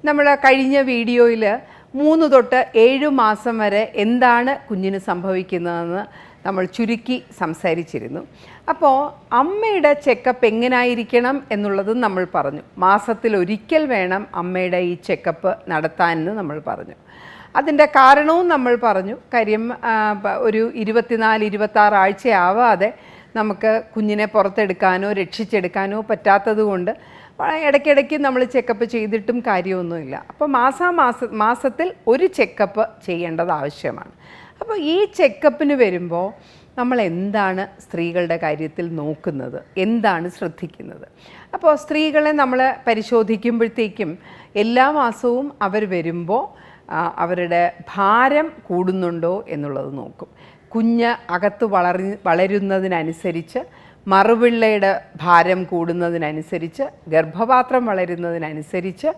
നമ്മൾ കഴിഞ്ഞ വീഡിയോയിൽ 3 തൊട്ട് 7 മാസം വരെ എന്താണ് കുഞ്ഞിന് സംഭവിക്കുന്നതെന്ന് നമ്മൾ ചുരുക്കി സംസാരിച്ചിരുന്നു. അപ്പോൾ അമ്മയുടെ ചെക്കപ്പ് എങ്ങനായിരിക്കണം എന്നുള്ളതും നമ്മൾ പറഞ്ഞു. മാസത്തിൽ ഒരിക്കൽ വേണം അമ്മയുടെ ഈ ചെക്കപ്പ് നടത്താനെന്ന് നമ്മൾ പറഞ്ഞു. അതിൻ്റെ കാരണവും നമ്മൾ പറഞ്ഞു. കാര്യം ഒരു 24-26 ആഴ്ചയാവാതെ നമുക്ക് കുഞ്ഞിനെ പുറത്തെടുക്കാനോ രക്ഷിച്ചെടുക്കാനോ പറ്റാത്തത് കൊണ്ട് ഇടയ്ക്കിടയ്ക്ക് നമ്മൾ ചെക്കപ്പ് ചെയ്തിട്ടും കാര്യമൊന്നുമില്ല. അപ്പോൾ മാസത്തിൽ ഒരു ചെക്കപ്പ് ചെയ്യേണ്ടത് ആവശ്യമാണ്. അപ്പോൾ ഈ ചെക്കപ്പിന് വരുമ്പോൾ നമ്മൾ എന്താണ് സ്ത്രീകളുടെ കാര്യത്തിൽ നോക്കുന്നത്, എന്താണ് ശ്രദ്ധിക്കുന്നത്? അപ്പോൾ സ്ത്രീകളെ നമ്മൾ പരിശോധിക്കുമ്പോഴത്തേക്കും എല്ലാ മാസവും അവർ വരുമ്പോൾ അവരുടെ ഭാരം കൂടുന്നുണ്ടോ എന്നുള്ളത് നോക്കും. കുഞ്ഞ് അകത്ത് വളരുന്നതിനനുസരിച്ച്, മറുപിള്ളയുടെ ഭാരം കൂടുന്നതിനനുസരിച്ച്, ഗർഭപാത്രം വളരുന്നതിനനുസരിച്ച്,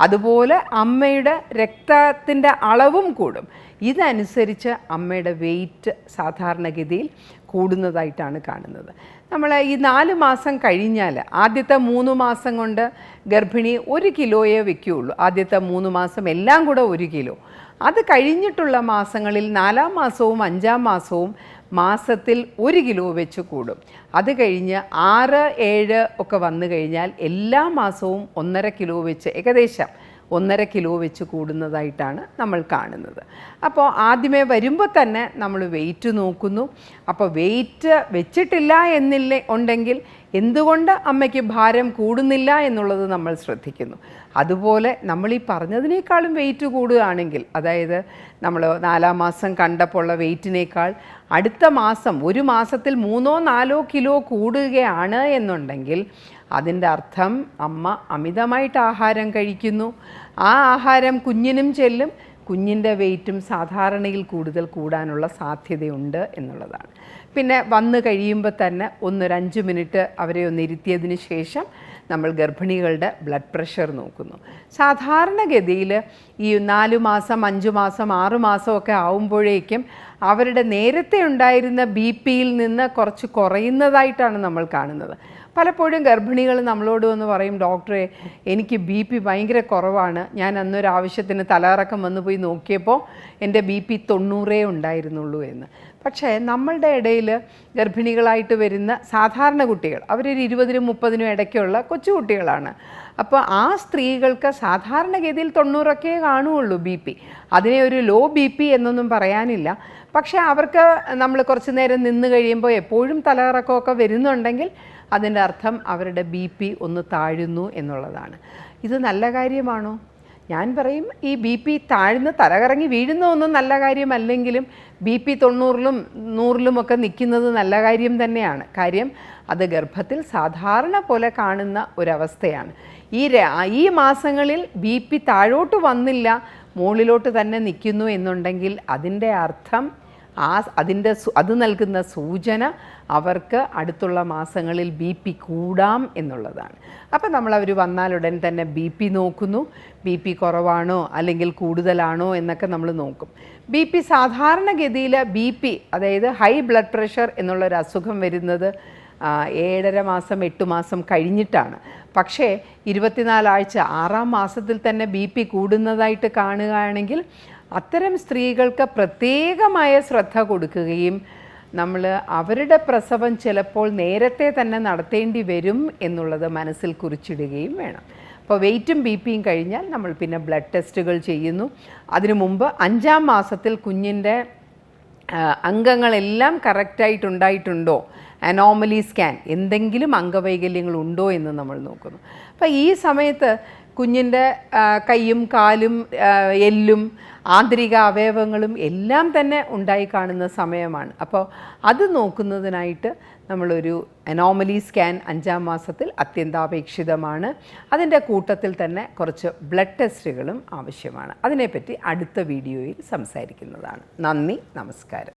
അതുപോലെ അമ്മയുടെ രക്തത്തിൻ്റെ അളവും കൂടും. ഇതനുസരിച്ച് അമ്മയുടെ വെയിറ്റ് സാധാരണഗതിയിൽ കൂടുന്നതായിട്ടാണ് കാണുന്നത്. നമ്മൾ ഈ 4 മാസം കഴിഞ്ഞാൽ ആദ്യത്തെ 3 മാസം കൊണ്ട് ഗർഭിണി 1 കിലോയെ വയ്ക്കുകയുള്ളൂ. ആദ്യത്തെ 3 മാസം എല്ലാം കൂടെ 1 കിലോ. അത് കഴിഞ്ഞിട്ടുള്ള മാസങ്ങളിൽ 4-ാം മാസവും 5-ാം മാസവും മാസത്തിൽ 1 കിലോ വെച്ച് കൂടും. അത് കഴിഞ്ഞ് 6-7 ഒക്കെ വന്നു കഴിഞ്ഞാൽ എല്ലാ മാസവും 1.5 കിലോ വെച്ച്, ഏകദേശം 1.5 കിലോ വെച്ച് കൂടുന്നതായിട്ടാണ് നമ്മൾ കാണുന്നത്. അപ്പോൾ ആദ്യമേ വരുമ്പോൾ തന്നെ നമ്മൾ വെയിറ്റ് നോക്കുന്നു. അപ്പോൾ വെയിറ്റ് വെച്ചിട്ടില്ല ഉണ്ടെങ്കിൽ എന്തുകൊണ്ട് അമ്മയ്ക്ക് ഭാരം കൂടുന്നില്ല എന്നുള്ളത് നമ്മൾ ശ്രദ്ധിക്കുന്നു. അതുപോലെ നമ്മൾ ഈ പറഞ്ഞതിനേക്കാളും വെയിറ്റ് കൂടുകയാണെങ്കിൽ, അതായത് നമ്മൾ 4-ാം മാസം കണ്ടപ്പോൾ ഉള്ള വെയിറ്റിനേക്കാൾ അടുത്ത മാസം ഒരു മാസത്തിൽ 3-4 കിലോ കൂടുകയാണ് എന്നുണ്ടെങ്കിൽ അതിൻ്റെ അർത്ഥം അമ്മ അമിതമായിട്ട് ആഹാരം കഴിക്കുന്നു. ആ ആഹാരം കുഞ്ഞിനും ചെല്ലും, കുഞ്ഞിൻ്റെ വെയിറ്റും സാധാരണയിൽ കൂടുതൽ കൂടാനുള്ള സാധ്യതയുണ്ട് എന്നുള്ളതാണ്. പിന്നെ വന്നു കഴിയുമ്പോൾ തന്നെ 5 മിനിറ്റ് അവരെ ഇരുത്തിയതിന് ശേഷം നമ്മൾ ഗർഭിണികളുടെ ബ്ലഡ് പ്രഷർ നോക്കുന്നു. സാധാരണഗതിയിൽ ഈ 4 മാസം 5 മാസം 6 മാസമൊക്കെ ആവുമ്പോഴേക്കും അവരുടെ നേരത്തെ ഉണ്ടായിരുന്ന BP-യിൽ നിന്ന് കുറച്ച് കുറയുന്നതായിട്ടാണ് നമ്മൾ കാണുന്നത്. പലപ്പോഴും ഗർഭിണികൾ നമ്മളോട് വന്ന് പറയും, ഡോക്ടറെ എനിക്ക് BP ഭയങ്കര കുറവാണ്, ഞാൻ അന്നൊരു ആവശ്യത്തിന് തലകറക്കം വന്നു പോയി നോക്കിയപ്പോൾ എൻ്റെ BP 90 ഉണ്ടായിരുന്നുള്ളൂ എന്ന്. പക്ഷേ നമ്മളുടെ ഇടയിൽ ഗർഭിണികളായിട്ട് വരുന്ന സാധാരണ കുട്ടികൾ, അവരൊരു 20-30 ഇടയ്ക്കുള്ള കൊച്ചുകുട്ടികളാണ്. അപ്പോൾ ആ സ്ത്രീകൾക്ക് സാധാരണഗതിയിൽ 90 കാണുകയുള്ളൂ BP. അതിനെ ഒരു ലോ BP എന്നൊന്നും പറയാനില്ല. പക്ഷേ അവർക്ക് നമ്മൾ കുറച്ച് നേരം നിന്ന് കഴിയുമ്പോൾ എപ്പോഴും തലകറക്കമൊക്കെ വരുന്നുണ്ടെങ്കിൽ അതിൻ്റെ അർത്ഥം അവരുടെ BP ഒന്ന് താഴുന്നു എന്നുള്ളതാണ്. ഇത് നല്ല കാര്യമാണോ? ഞാൻ പറയും, ഈ BP താഴ്ന്ന് തലകറങ്ങി വീഴുന്ന ഒന്നും നല്ല കാര്യമല്ലെങ്കിലും BP 90-ലും 100-ലും ഒക്കെ നിൽക്കുന്നത് നല്ല കാര്യം തന്നെയാണ്. കാര്യം അത് ഗർഭത്തിൽ സാധാരണ പോലെ കാണുന്ന ഒരവസ്ഥയാണ്. ഈ മാസങ്ങളിൽ BP താഴോട്ട് വന്നില്ല, മുകളിലോട്ട് തന്നെ നിൽക്കുന്നു എന്നുണ്ടെങ്കിൽ അതിൻ്റെ അർത്ഥം അത് നൽകുന്ന സൂചന അവർക്ക് അടുത്തുള്ള മാസങ്ങളിൽ BP കൂടാം എന്നുള്ളതാണ്. അപ്പം അവർ വന്നാലുടൻ തന്നെ BP നോക്കുന്നു. BP കുറവാണോ അല്ലെങ്കിൽ കൂടുതലാണോ എന്നൊക്കെ നമ്മൾ നോക്കും. BP സാധാരണഗതിയിൽ BP, അതായത് ഹൈ ബ്ലഡ് പ്രഷർ എന്നുള്ളൊരു അസുഖം വരുന്നത് 7.5 മാസം 8 മാസം കഴിഞ്ഞിട്ടാണ്. പക്ഷേ 24 ആഴ്ച 6-ാം മാസത്തിൽ തന്നെ BP കൂടുന്നതായിട്ട് കാണുകയാണെങ്കിൽ അത്തരം സ്ത്രീകൾക്ക് പ്രത്യേകമായ ശ്രദ്ധ കൊടുക്കുകയും നമ്മൾ അവരുടെ പ്രസവം ചിലപ്പോൾ നേരത്തെ തന്നെ നടത്തേണ്ടി വരും എന്നുള്ളത് മനസ്സിൽ കുറിച്ചിടുകയും വേണം. അപ്പോൾ വെയിറ്റും BPയും കഴിഞ്ഞാൽ നമ്മൾ പിന്നെ ബ്ലഡ് ടെസ്റ്റുകൾ ചെയ്യുന്നു. അതിനു മുമ്പ് 5-ാം മാസത്തിൽ കുഞ്ഞിൻ്റെ അംഗങ്ങളെല്ലാം കറക്റ്റായിട്ടുണ്ടായിട്ടുണ്ടോ, അനോമലി സ്കാൻ, എന്തെങ്കിലും അംഗവൈകല്യങ്ങളുണ്ടോ എന്ന് നമ്മൾ നോക്കുന്നു. അപ്പോൾ ഈ സമയത്ത് കുഞ്ഞിൻ്റെ കൈയും കാലും എല്ലും ആന്തരിക അവയവങ്ങളും എല്ലാം തന്നെ ഉണ്ടായി കാണുന്ന സമയമാണ്. അപ്പോൾ അത് നോക്കുന്നതിനായിട്ട് നമ്മളൊരു അനോമലി സ്കാൻ 5-ാം മാസത്തിൽ അത്യന്താപേക്ഷിതമാണ്. അതിൻ്റെ കൂട്ടത്തിൽ തന്നെ കുറച്ച് ബ്ലഡ് ടെസ്റ്റുകളും ആവശ്യമാണ്. അതിനെപ്പറ്റി അടുത്ത വീഡിയോയിൽ സംസാരിക്കുന്നതാണ്. നന്ദി, നമസ്കാരം.